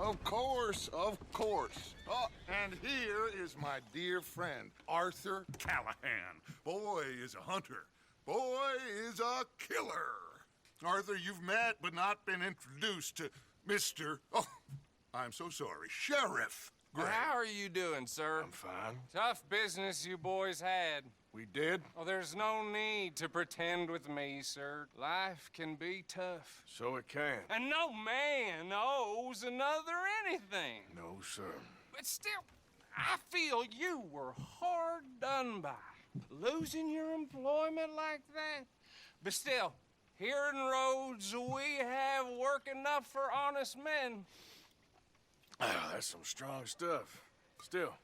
Of course, of course. Oh, and here is my dear friend, Arthur Callahan. Boy is a hunter. Boy is a killer. Arthur, you've met but not been introduced to Mr. Oh, I'm so sorry, Sheriff Gray. How are you doing, sir? I'm fine. Tough business you boys had. We did? Oh, there's no need to pretend with me, sir. Life can be tough. So it can. And no man owes another anything. No, sir. But still, I feel you were hard done by. Losing your employment like that. But still, here in Rhodes, we have work enough for honest men. Ah, that's some strong stuff. Still,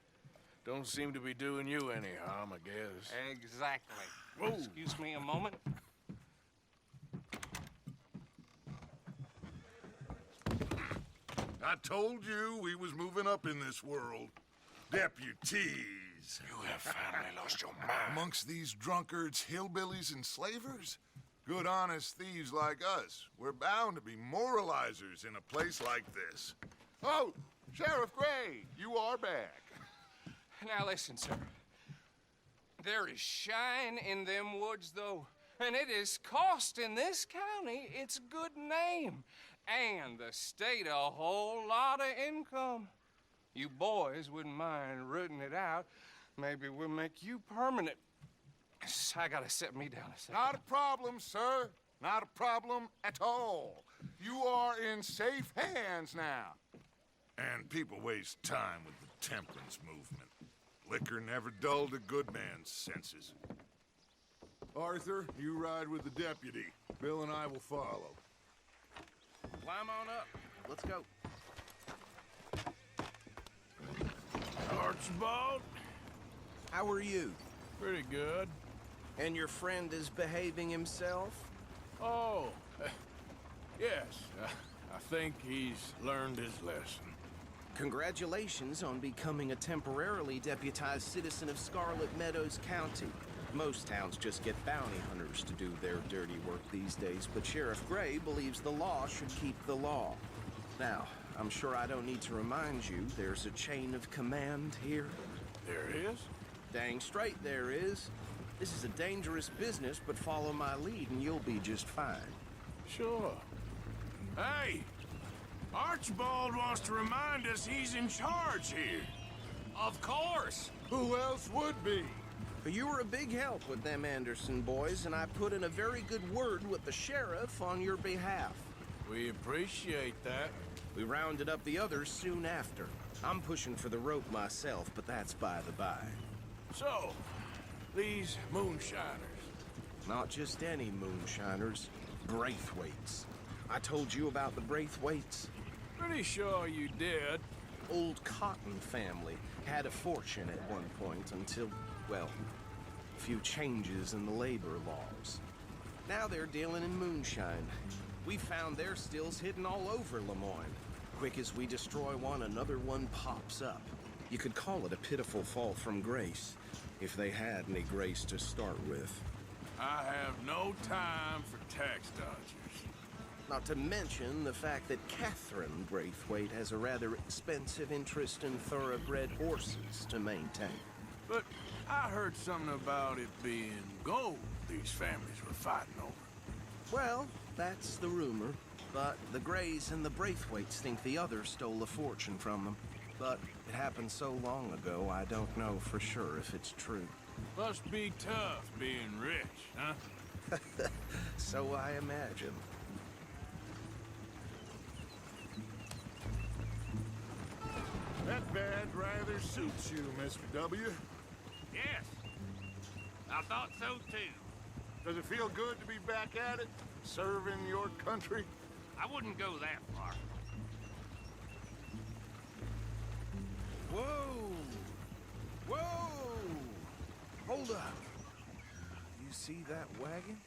don't seem to be doing you any harm, I guess. Exactly. Whoa. Excuse me a moment. I told you we was moving up in this world. Deputies. You have finally lost your mind. Amongst these drunkards, hillbillies, and slavers? Good, honest thieves like us. We're bound to be moralizers in a place like this. Oh, Sheriff Gray, you are back. Now listen, sir. There is shine in them woods, though, and it is costing this county its good name and the state a whole lot of income. You boys wouldn't mind rooting it out. Maybe we'll make you permanent. I gotta set me down a second. Not a problem, sir. Not a problem at all. You are in safe hands now. And people waste time with the temperance movement. Liquor never dulled a good man's senses. Arthur, you ride with the deputy. Bill and I will follow. Climb on up. Let's go. Archibald? How are you? Pretty good. And your friend is behaving himself? Oh, yes. I think he's learned his lesson. Congratulations on becoming a temporarily deputized citizen of Scarlet Meadows County. Most towns just get bounty hunters to do their dirty work these days, but Sheriff Gray believes the law should keep the law. Now, I'm sure I don't need to remind you there's a chain of command here. There is? Dang straight there is. This is a dangerous business, but follow my lead and you'll be just fine. Sure. Hey! Archibald wants to remind us he's in charge here. Of course. Who else would be? But you were a big help with them Anderson boys, and I put in a very good word with the sheriff on your behalf. We appreciate that. We rounded up the others soon after. I'm pushing for the rope myself, but that's by the by. So, these moonshiners. Not just any moonshiners, Braithwaites. I told you about the Braithwaites? Pretty sure you did. Old Cotton family had a fortune at one point until, well, a few changes in the labor laws. Now they're dealing in moonshine. We found their stills hidden all over Lemoyne. Quick as we destroy one, another one pops up. You could call it a pitiful fall from grace, if they had any grace to start with. I have no time for tax dodgers. Not to mention the fact that Catherine Braithwaite has a rather expensive interest in thoroughbred horses to maintain. But I heard something about it being gold these families were fighting over. Well, that's the rumor. But the Grays and the Braithwaites think the others stole a fortune from them. But it happened so long ago, I don't know for sure if it's true. Must be tough being rich, huh? So I imagine. That badge rather suits you, Mr. W. Yes, I thought so too. Does it feel good to be back at it, serving your country? I wouldn't go that far. Whoa! Whoa! Hold up. You see that wagon?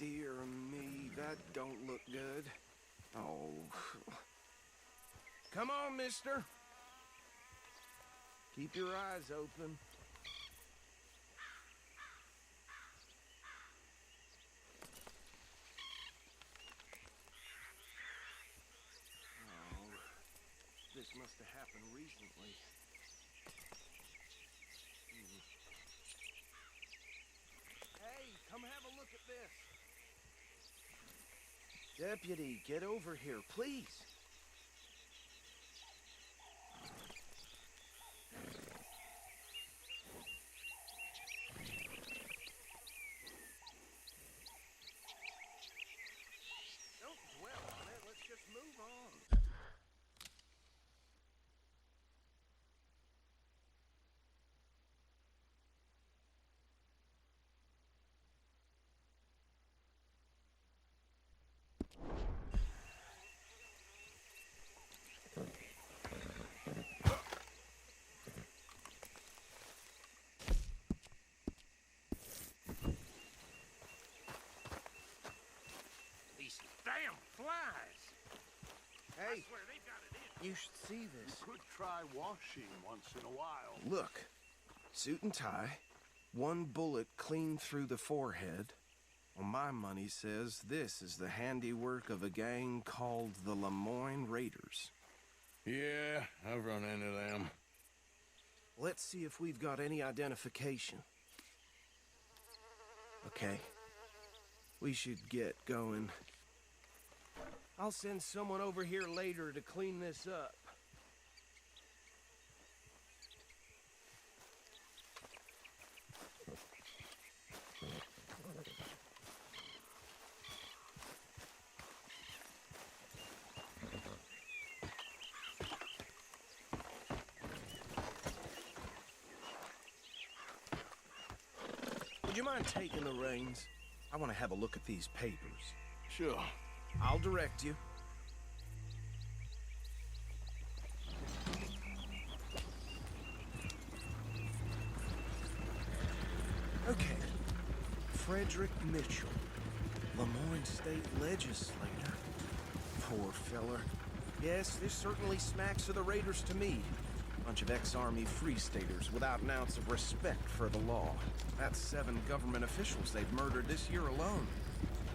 Dear me, that don't look good. Oh. Come on, mister. Keep your eyes open. Oh, this must have happened recently. Hey, come have a look at this. Deputy, get over here, please. Don't dwell on it. Let's just move on. These damn flies! Hey, Swear they've got it in. you should see this. Could try washing once in a while. Look, suit and tie, one bullet clean through the forehead. Well, my money says this is the handiwork of a gang called the Lemoyne Raiders. Yeah, I've run into them. Let's see if we've got any identification. Okay. We should get going. I'll send someone over here later to clean this up. Would you mind taking the reins? I want to have a look at these papers. Sure. I'll direct you. Okay. Frederick Mitchell, Lemoyne State Legislator. Poor feller. Yes, this certainly smacks of the Raiders to me. Bunch of ex-Army Free Staters without an ounce of respect for the law. That's 7 government officials they've murdered this year alone.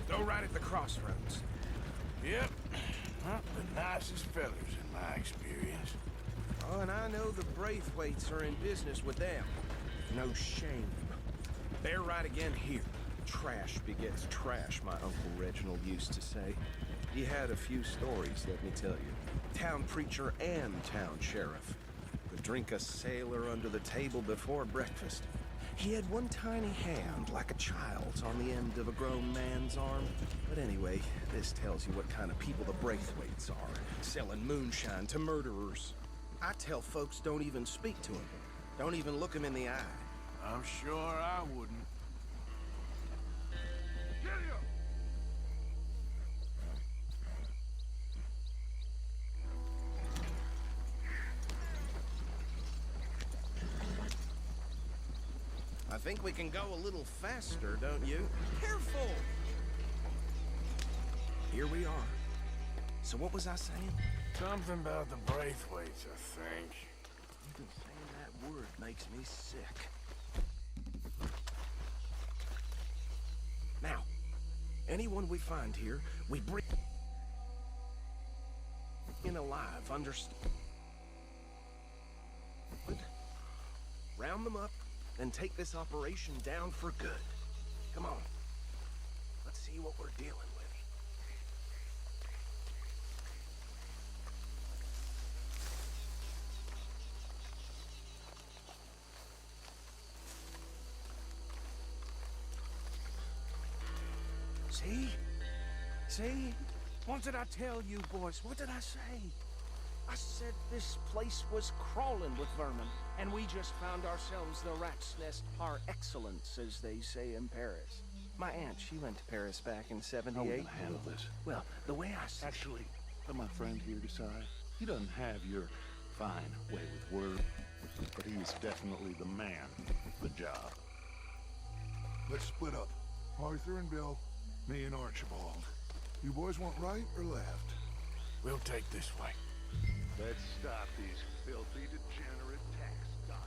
Go right at the crossroads. Yep. Not the nicest fellas in my experience. Oh, and I know the Braithwaites are in business with them. No shame. They're right again here. Trash begets trash, my Uncle Reginald used to say. He had a few stories, let me tell you. Town preacher and town sheriff. Could drink a sailor under the table before breakfast. He had one tiny hand, like a child's, on the end of a grown man's arm. But anyway, this tells you what kind of people the Braithwaites are, selling moonshine to murderers. I tell folks don't even speak to him. Don't even look him in the eye. I'm sure I wouldn't. I think we can go a little faster, don't you? Careful! Here we are. So what was I saying? Something about the Braithwaites, I think. Even saying that word makes me sick. Now, anyone we find here, we bring in alive, understood? Round them up, and take this operation down for good. Come on. Let's see what we're dealing with. See? See? What did I tell you, boys? What did I say? I said this place was crawling with vermin, and we just found ourselves the rat's nest par excellence, as they say in Paris. My aunt, she went to Paris back in How are we '78. gonna handle this? Well, the way I said... Actually, let my friend here decide. He doesn't have your fine way with words, but he is definitely the man for the job. Let's split up. Arthur and Bill, me and Archibald. You boys want right or left? We'll take this way. Let's stop these filthy, degenerate tax dollars.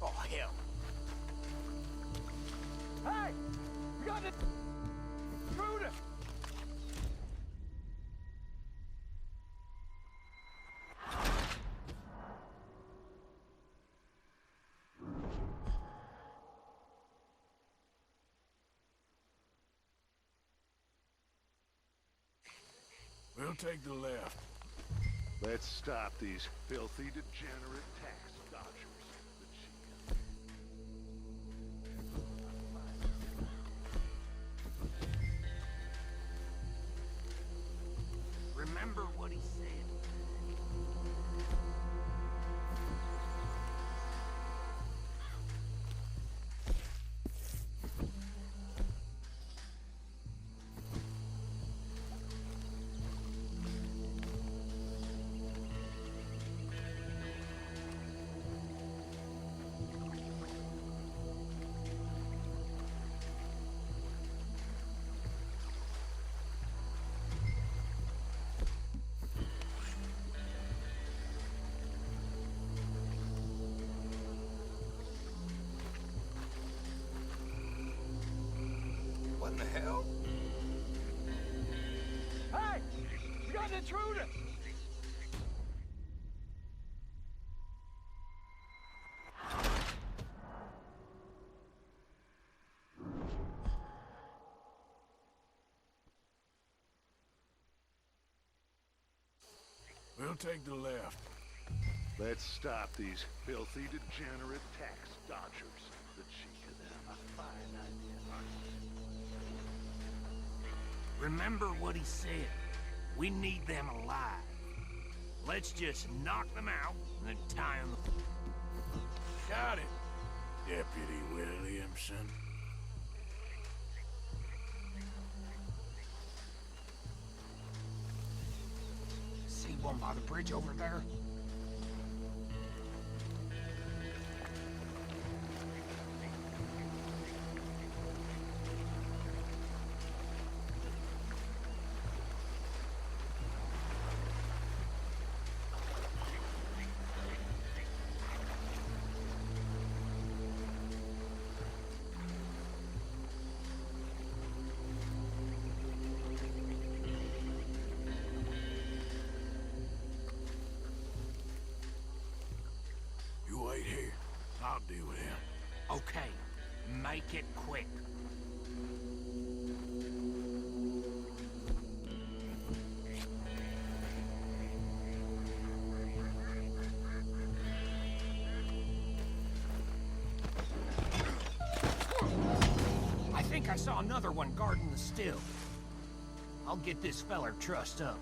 Oh, hell. Hey! We got the intruder! We'll take the left. Let's stop these filthy, degenerate tax dodgers. The chief. Remember what he said. What in the hell? Hey! We got an intruder! We'll take the left. Let's stop these filthy, degenerate tax dodgers. The cheek of them. A fine idea. Remember what he said. We need them alive. Let's just knock them out and then tie them. Got it, Deputy Williamson. See one by the bridge over there? You wait here. I'll deal with him. Okay, make it quick. I think I saw another one guarding the still. I'll get this feller trussed up.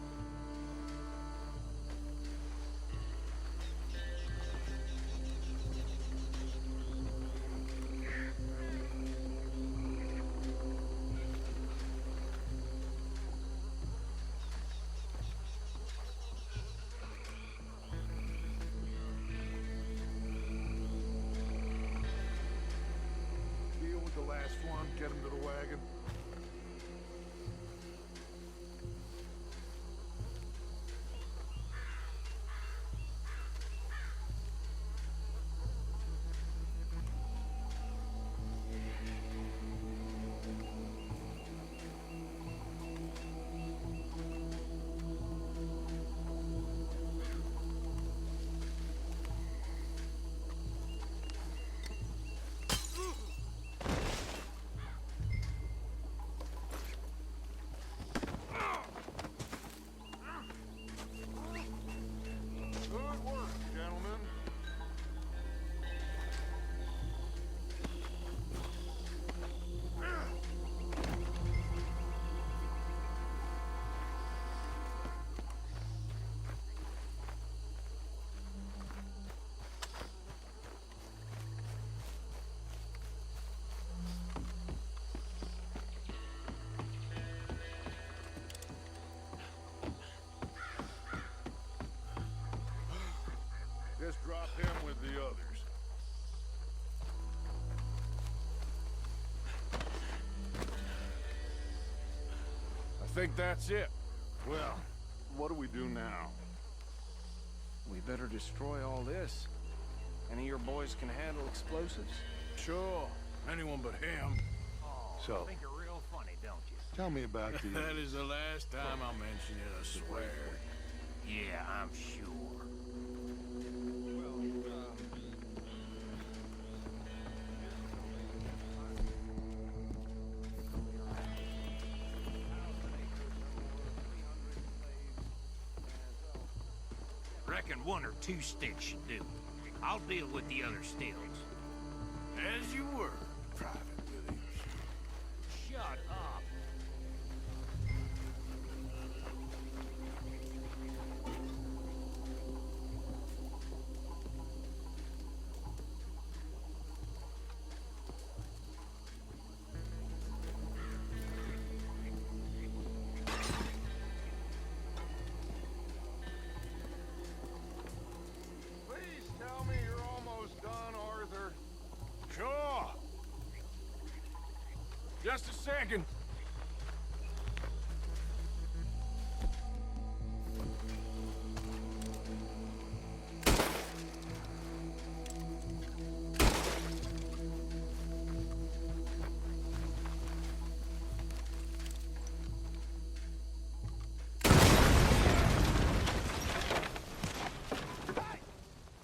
Deal with the last one. Get him to the wagon. think that's it. Well, what do we do now? We better destroy all this. Any of your boys can handle explosives? Sure, anyone but him. So, Think you're real funny, don't you? tell me about the... That is the last time I'll mention it, I swear. Yeah, I'm sure. Reckon one or two sticks should do. I'll deal with the other stills. As you were, Private Williams. Shut up. Please tell me you're almost done, Arthur. Sure. Just a second.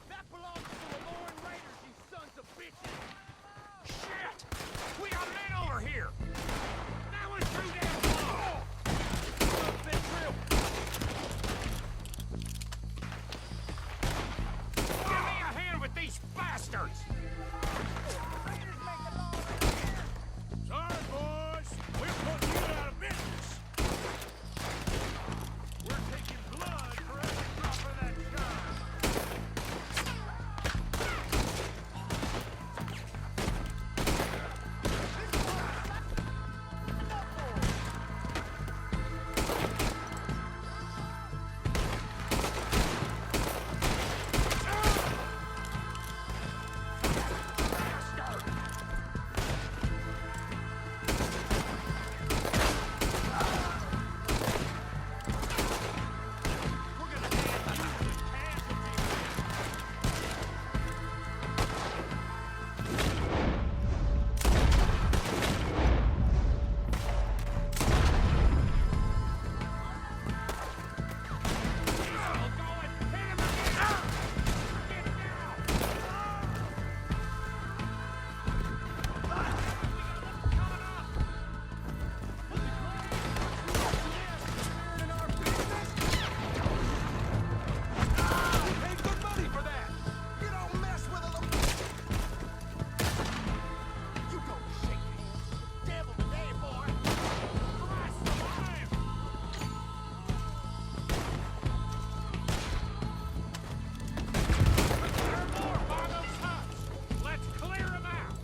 That belongs to the Lord Raiders, you sons of bitches! Shit! We got men over here! That one's too damn far! Give me a hand with these bastards! Sorry, boys. We're putting you out of business. We're taking blood for every drop of that shine! Let's clear them out!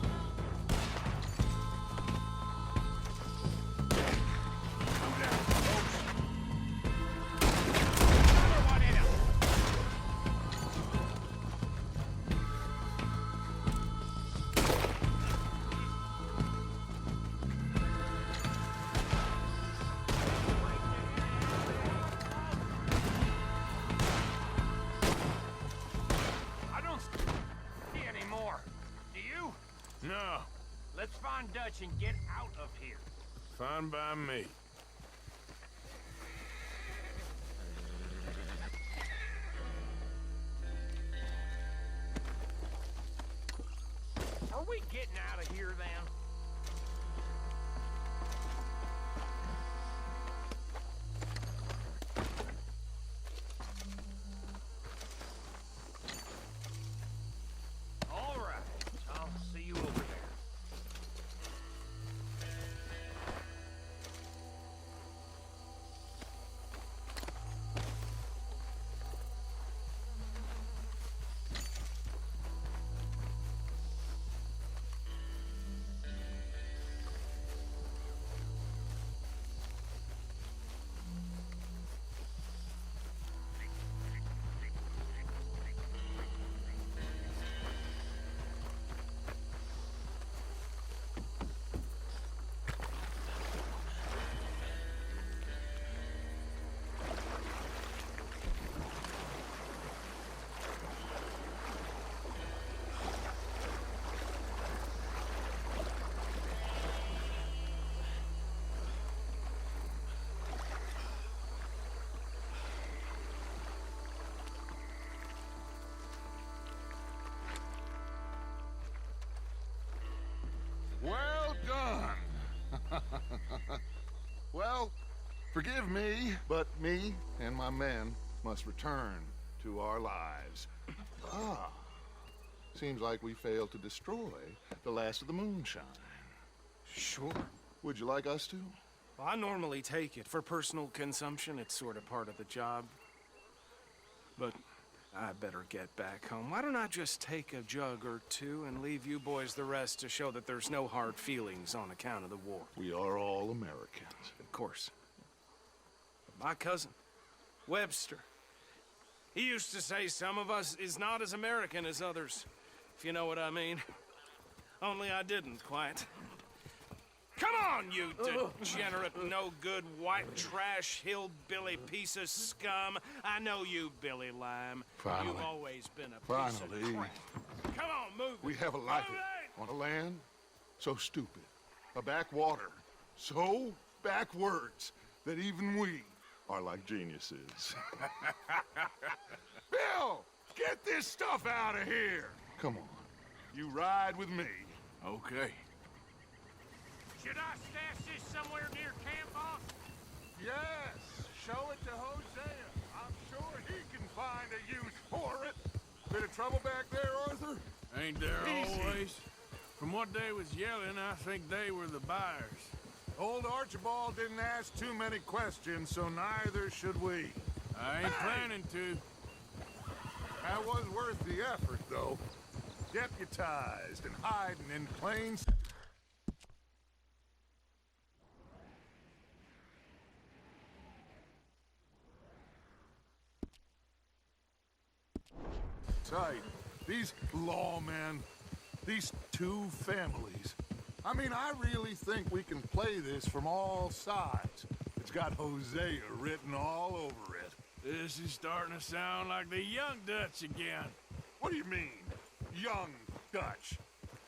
Another one in 'em. I don't see any more. Do you? No, Let's find Dutch and get out of here. fine by me. Are we getting out of here then? All right, I'll see you over there. Well, forgive me, but me and my men must return to our lives. Ah, seems like we failed to destroy the last of the moonshine. Sure. Would you like us to? Well, I normally take it for personal consumption. It's sort of part of the job. But I better get back home. Why don't I just take a jug or two and leave you boys the rest to show that there's no hard feelings on account of the war? We are all Americans. Of course. But my cousin, Webster, he used to say some of us is not as American as others, if you know what I mean. Only I didn't quite. Come on, you degenerate, no-good, white trash, hillbilly piece of scum. I know you, Billy Lime. Finally. You've always been a piece of Finally. crap. Come on, move it. We have a life on a land so stupid, a backwater so backwards that even we are like geniuses. Bill, get this stuff out of here. Come on, you ride with me. Okay. Should I stash this somewhere near camp, boss? Yes, show it to Hosea. I'm sure he can find a use for it. Bit of trouble back there, Arthur? Ain't there Easy. always? From what they was yelling, I think they were the buyers. Old Archibald didn't ask too many questions, so neither should we. I ain't planning to. That was worth the effort, though. Deputized and hiding in plain sight. These lawmen, these two families. I mean, I really think we can play this from all sides. It's got Hosea written all over it. This is starting to sound like the Young Dutch again. What do you mean, young Dutch?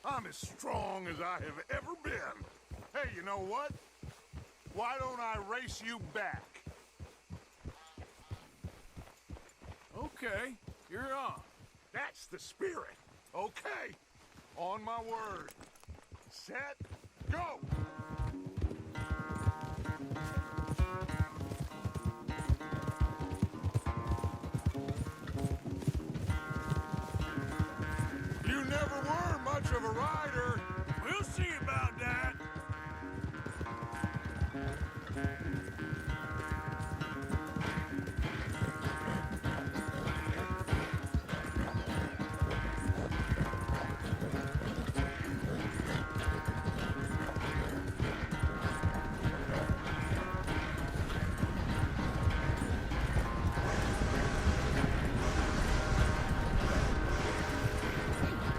I'm as strong as I have ever been. Hey, you know what? Why don't I race you back? Okay, you're on. That's the spirit. Okay, on my word. Set, go! You never were much of a rider. We'll see about that.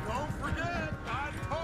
Don't forget, I told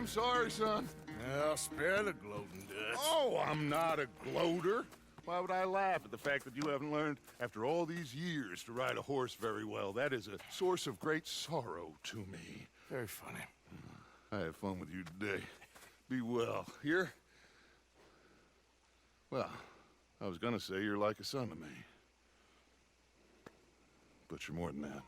I'm sorry, son. Well, spare the gloating, Dutch. Oh, I'm not a gloater. Why would I laugh at the fact that you haven't learned, after all these years, to ride a horse very well? That is a source of great sorrow to me. Very funny. I had fun with you today. Be well. Here? Well, I was gonna say you're like a son to me. But you're more than that.